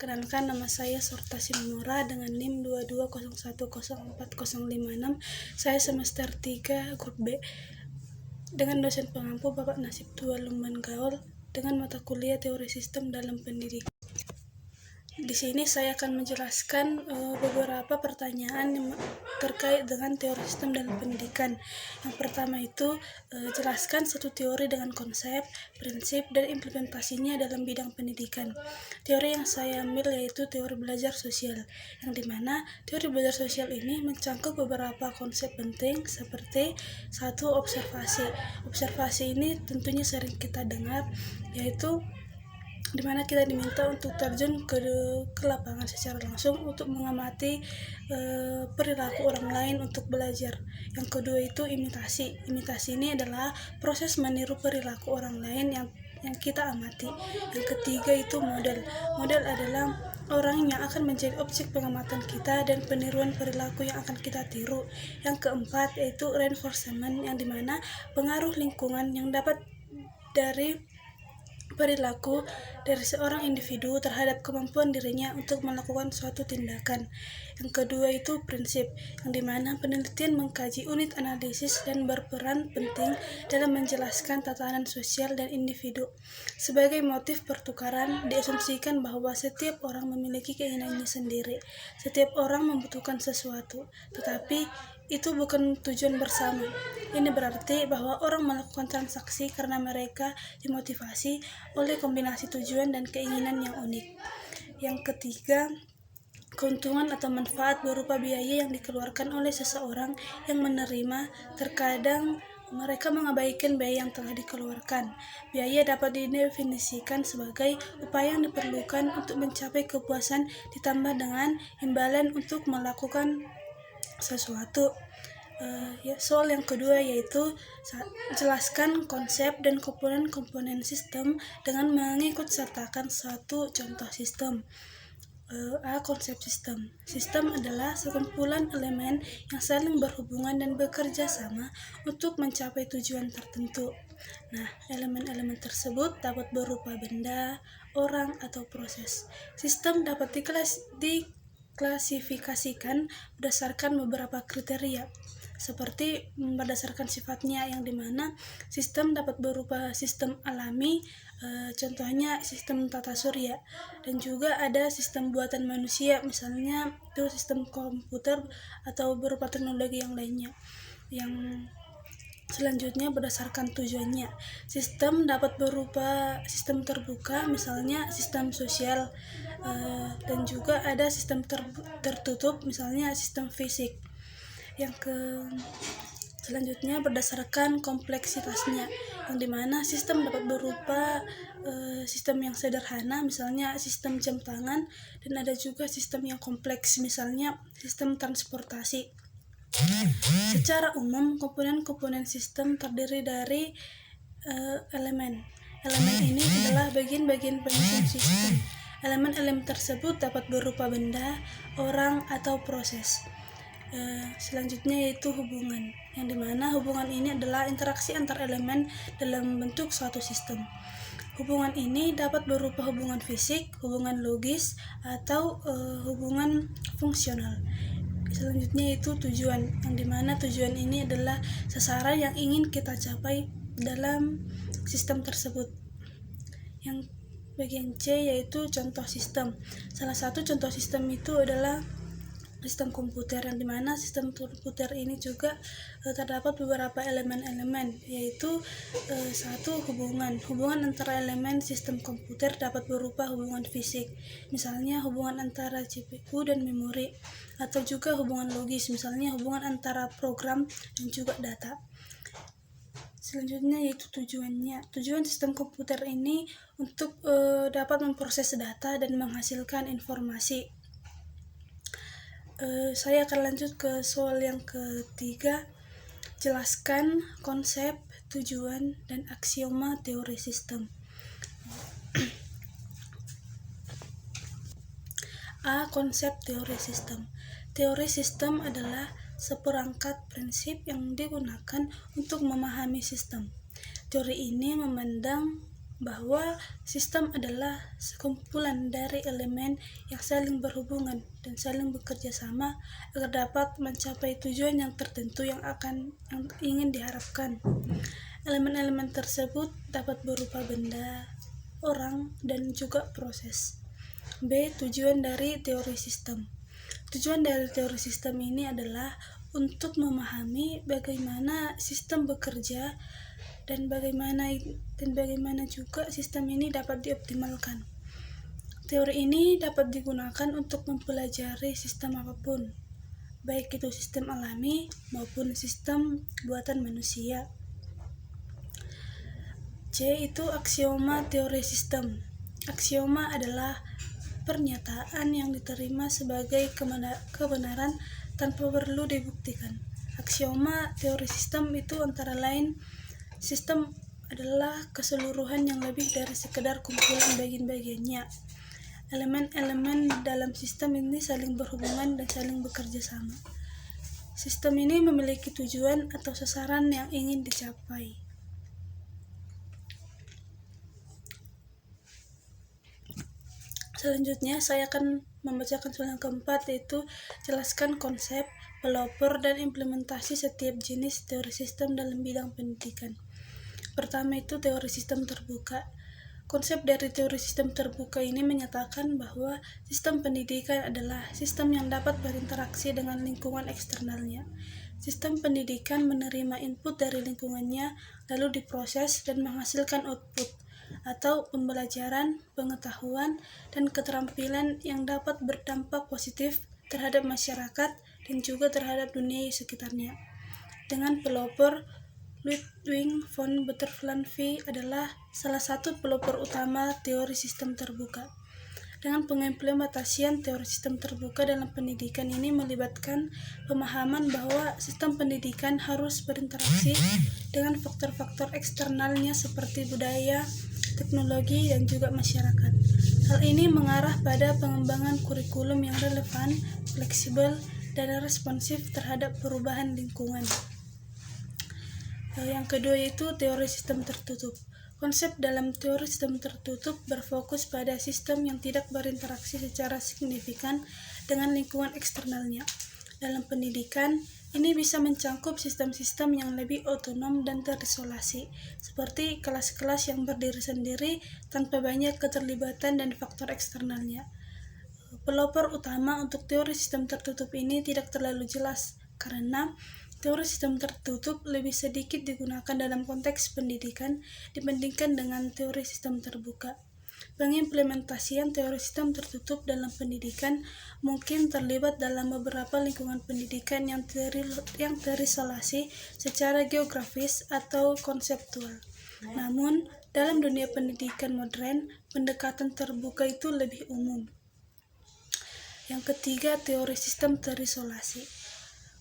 Perkenalkan, nama saya Sorta Simora dengan NIM 2201040056. Saya semester 3 grup B dengan dosen pengampu Bapak Nasib Tua Lumban Gaul dengan mata kuliah Teori Sistem dalam Pendidikan. Di sini saya akan menjelaskan beberapa pertanyaan yang terkait dengan teori sistem dalam pendidikan. Yang pertama itu, jelaskan satu teori dengan konsep, prinsip, dan implementasinya dalam bidang pendidikan. Teori yang saya ambil yaitu teori belajar sosial, yang dimana teori belajar sosial ini mencangkup beberapa konsep penting seperti satu, observasi. Observasi ini tentunya sering kita dengar, yaitu di mana kita diminta untuk terjun ke lapangan secara langsung untuk mengamati perilaku orang lain untuk belajar. Yang kedua itu imitasi. Imitasi ini adalah proses meniru perilaku orang lain yang kita amati. Yang ketiga itu model. Model adalah orang yang akan menjadi objek pengamatan kita dan peniruan perilaku yang akan kita tiru. Yang keempat yaitu reinforcement, yang dimana pengaruh lingkungan yang dapat dari perilaku dari seorang individu terhadap kemampuan dirinya untuk melakukan suatu tindakan. Yang kedua itu prinsip, yang dimana penelitian mengkaji unit analisis dan berperan penting dalam menjelaskan tatanan sosial dan individu. Sebagai motif pertukaran, diasumsikan bahwa setiap orang memiliki keinginannya sendiri. Setiap orang membutuhkan sesuatu, tetapi itu bukan tujuan bersama. Ini berarti bahwa orang melakukan transaksi karena mereka dimotivasi oleh kombinasi tujuan dan keinginan yang unik. Yang ketiga, keuntungan atau manfaat berupa biaya yang dikeluarkan oleh seseorang yang menerima. Terkadang mereka mengabaikan biaya yang telah dikeluarkan. Biaya dapat didefinisikan sebagai upaya yang diperlukan untuk mencapai kepuasan ditambah dengan imbalan untuk melakukan sesuatu. Soal yang kedua yaitu jelaskan konsep dan komponen-komponen sistem dengan mengikut sertakan satu contoh sistem. Konsep sistem. Sistem adalah sekumpulan elemen yang saling berhubungan dan bekerja sama untuk mencapai tujuan tertentu. Nah, elemen-elemen tersebut dapat berupa benda, orang, atau proses. Sistem dapat diklasifikasikan berdasarkan beberapa kriteria, seperti berdasarkan sifatnya, yang dimana sistem dapat berupa sistem alami, contohnya sistem tata surya, dan juga ada sistem buatan manusia, misalnya itu sistem komputer atau berupa teknologi yang lainnya. Yang selanjutnya berdasarkan tujuannya, sistem dapat berupa sistem terbuka, misalnya sistem sosial, dan juga ada sistem tertutup, misalnya sistem fisik. Selanjutnya berdasarkan kompleksitasnya, yang dimana sistem dapat berupa sistem yang sederhana, misalnya sistem jam tangan, dan ada juga sistem yang kompleks, misalnya sistem transportasi. Secara umum, komponen-komponen sistem terdiri dari elemen. Elemen ini adalah bagian-bagian penyusun sistem. Elemen-elemen tersebut dapat berupa benda, orang, atau proses. Selanjutnya yaitu hubungan, yang dimana hubungan ini adalah interaksi antar elemen dalam bentuk suatu sistem. Hubungan ini dapat berupa hubungan fisik, hubungan logis, atau hubungan fungsional. Selanjutnya itu tujuan, yang dimana tujuan ini adalah sasaran yang ingin kita capai dalam sistem tersebut. Yang bagian C yaitu contoh sistem. Salah satu contoh sistem itu adalah sistem komputer, yang dimana sistem komputer ini juga terdapat beberapa elemen-elemen, yaitu satu, hubungan antara elemen sistem komputer dapat berupa hubungan fisik, misalnya hubungan antara CPU dan memori, atau juga hubungan logis, misalnya hubungan antara program dan juga data. Selanjutnya yaitu tujuannya. Tujuan sistem komputer ini untuk dapat memproses data dan menghasilkan informasi. Saya akan lanjut ke soal yang ketiga. Jelaskan konsep, tujuan, dan aksioma teori sistem. Konsep teori sistem. Teori sistem adalah seperangkat prinsip yang digunakan untuk memahami sistem. Teori ini memandang bahwa sistem adalah sekumpulan dari elemen yang saling berhubungan dan saling bekerja sama agar dapat mencapai tujuan yang tertentu yang ingin diharapkan. Elemen-elemen tersebut dapat berupa benda, orang, dan juga proses. B. Tujuan dari teori sistem. Tujuan dari teori sistem ini adalah untuk memahami bagaimana sistem bekerja dan bagaimana juga sistem ini dapat dioptimalkan. Teori ini dapat digunakan untuk mempelajari sistem apapun, baik itu sistem alami maupun sistem buatan manusia. C. Itu aksioma teori sistem. Aksioma adalah pernyataan yang diterima sebagai kebenaran tanpa perlu dibuktikan. Aksioma teori sistem itu antara lain, sistem adalah keseluruhan yang lebih dari sekedar kumpulan bagian-bagiannya. Elemen-elemen dalam sistem ini saling berhubungan dan saling bekerja sama. Sistem ini memiliki tujuan atau sasaran yang ingin dicapai. Selanjutnya, saya akan membacakan soal keempat, yaitu jelaskan konsep, pelopor, dan implementasi setiap jenis teori sistem dalam bidang pendidikan. Pertama itu teori sistem terbuka. Konsep dari teori sistem terbuka ini menyatakan bahwa sistem pendidikan adalah sistem yang dapat berinteraksi dengan lingkungan eksternalnya. Sistem pendidikan menerima input dari lingkungannya, lalu diproses dan menghasilkan output, atau pembelajaran, pengetahuan, dan keterampilan yang dapat berdampak positif terhadap masyarakat dan juga terhadap dunia sekitarnya. Dengan pelopor, Ludwig von Butterfly adalah salah satu pelopor utama teori sistem terbuka. Dengan pengimplementasian teori sistem terbuka dalam pendidikan ini melibatkan pemahaman bahwa sistem pendidikan harus berinteraksi dengan faktor-faktor eksternalnya seperti budaya, teknologi, dan juga masyarakat. Hal ini mengarah pada pengembangan kurikulum yang relevan, fleksibel, dan responsif terhadap perubahan lingkungan. Yang kedua yaitu teori sistem tertutup. Konsep dalam teori sistem tertutup berfokus pada sistem yang tidak berinteraksi secara signifikan dengan lingkungan eksternalnya. Dalam pendidikan, ini bisa mencangkup sistem-sistem yang lebih otonom dan terisolasi, seperti kelas-kelas yang berdiri sendiri tanpa banyak keterlibatan dan faktor eksternalnya. Pelopor utama untuk teori sistem tertutup ini tidak terlalu jelas, karena teori sistem tertutup lebih sedikit digunakan dalam konteks pendidikan dibandingkan dengan teori sistem terbuka. Pengimplementasian teori sistem tertutup dalam pendidikan mungkin terlibat dalam beberapa lingkungan pendidikan yang terisolasi secara geografis atau konseptual. Namun, dalam dunia pendidikan modern, pendekatan terbuka itu lebih umum. Yang ketiga, teori sistem terisolasi.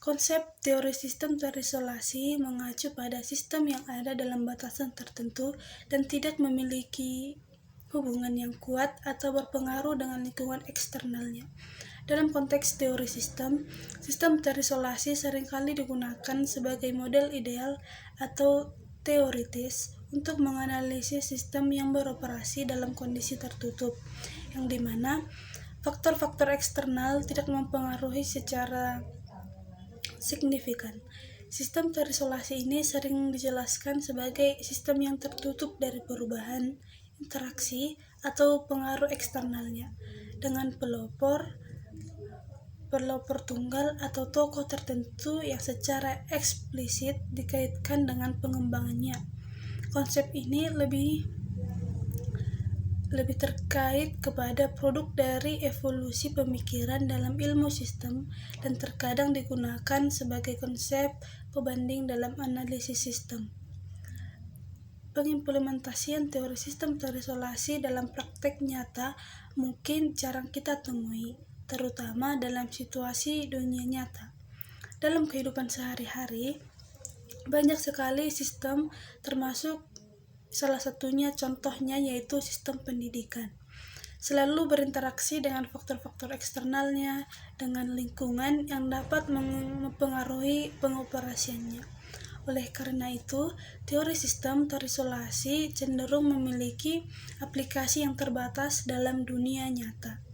Konsep teori sistem terisolasi mengacu pada sistem yang ada dalam batasan tertentu dan tidak memiliki hubungan yang kuat atau berpengaruh dengan lingkungan eksternalnya. Dalam konteks teori sistem terisolasi seringkali digunakan sebagai model ideal atau teoritis untuk menganalisis sistem yang beroperasi dalam kondisi tertutup, yang dimana faktor-faktor eksternal tidak mempengaruhi secara signifikan. Sistem terisolasi ini sering dijelaskan sebagai sistem yang tertutup dari perubahan, interaksi, atau pengaruh eksternalnya, dengan pelopor tunggal atau tokoh tertentu yang secara eksplisit dikaitkan dengan pengembangannya. Konsep ini lebih terkait kepada produk dari evolusi pemikiran dalam ilmu sistem dan terkadang digunakan sebagai konsep pembanding dalam analisis sistem. Pengimplementasian teori sistem terisolasi dalam praktek nyata mungkin jarang kita temui, terutama dalam situasi dunia nyata. Dalam kehidupan sehari-hari, banyak sekali sistem, termasuk salah satunya contohnya yaitu sistem pendidikan, selalu berinteraksi dengan faktor-faktor eksternalnya, dengan lingkungan yang dapat mempengaruhi pengoperasiannya. Oleh karena itu, teori sistem terisolasi cenderung memiliki aplikasi yang terbatas dalam dunia nyata.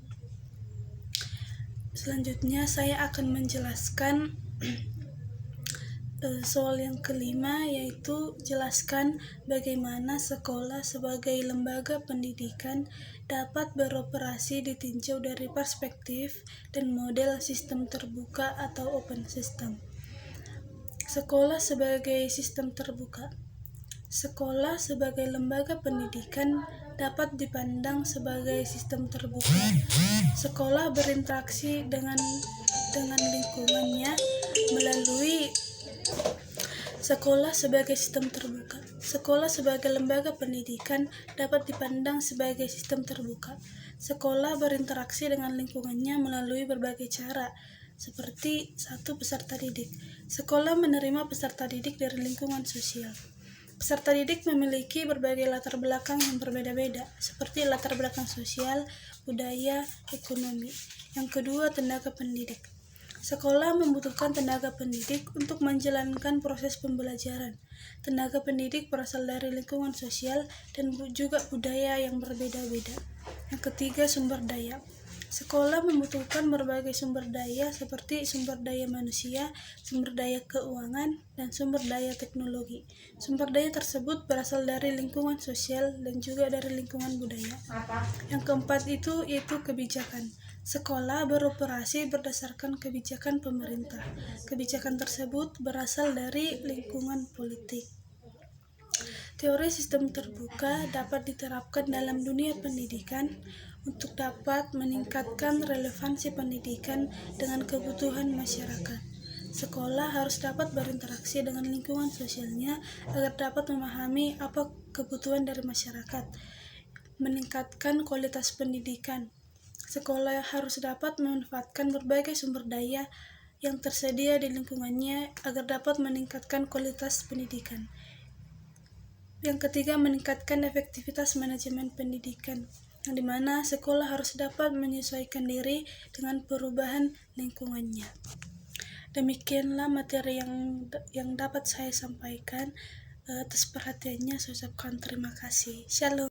Selanjutnya, saya akan menjelaskan soal yang kelima, yaitu jelaskan bagaimana sekolah sebagai lembaga pendidikan dapat beroperasi ditinjau dari perspektif dan model sistem terbuka atau open system. Sekolah sebagai sistem terbuka. Sekolah sebagai lembaga pendidikan dapat dipandang sebagai sistem terbuka. Sekolah berinteraksi dengan lingkungannya melalui sekolah sebagai sistem terbuka. Sekolah sebagai lembaga pendidikan dapat dipandang sebagai sistem terbuka. Sekolah berinteraksi dengan lingkungannya melalui berbagai cara, seperti 1. Peserta didik. Sekolah menerima peserta didik dari lingkungan sosial. Peserta didik memiliki berbagai latar belakang yang berbeda-beda, seperti latar belakang sosial, budaya, ekonomi. Yang kedua, tenaga pendidik. Sekolah membutuhkan tenaga pendidik untuk menjalankan proses pembelajaran. Tenaga pendidik berasal dari lingkungan sosial dan juga budaya yang berbeda-beda. Yang ketiga, sumber daya. Sekolah membutuhkan berbagai sumber daya seperti sumber daya manusia, sumber daya keuangan, dan sumber daya teknologi. Sumber daya tersebut berasal dari lingkungan sosial dan juga dari lingkungan budaya. Yang keempat yaitu kebijakan. Sekolah beroperasi berdasarkan kebijakan pemerintah. Kebijakan tersebut berasal dari lingkungan politik. Teori sistem terbuka dapat diterapkan dalam dunia pendidikan untuk dapat meningkatkan relevansi pendidikan dengan kebutuhan masyarakat. Sekolah harus dapat berinteraksi dengan lingkungan sosialnya agar dapat memahami apa kebutuhan dari masyarakat, meningkatkan kualitas pendidikan. Sekolah harus dapat memanfaatkan berbagai sumber daya yang tersedia di lingkungannya agar dapat meningkatkan kualitas pendidikan. Yang ketiga, meningkatkan efektivitas manajemen pendidikan, yang dimana sekolah harus dapat menyesuaikan diri dengan perubahan lingkungannya. Demikianlah materi yang dapat saya sampaikan. Atas perhatiannya saya ucapkan terima kasih. Shalom.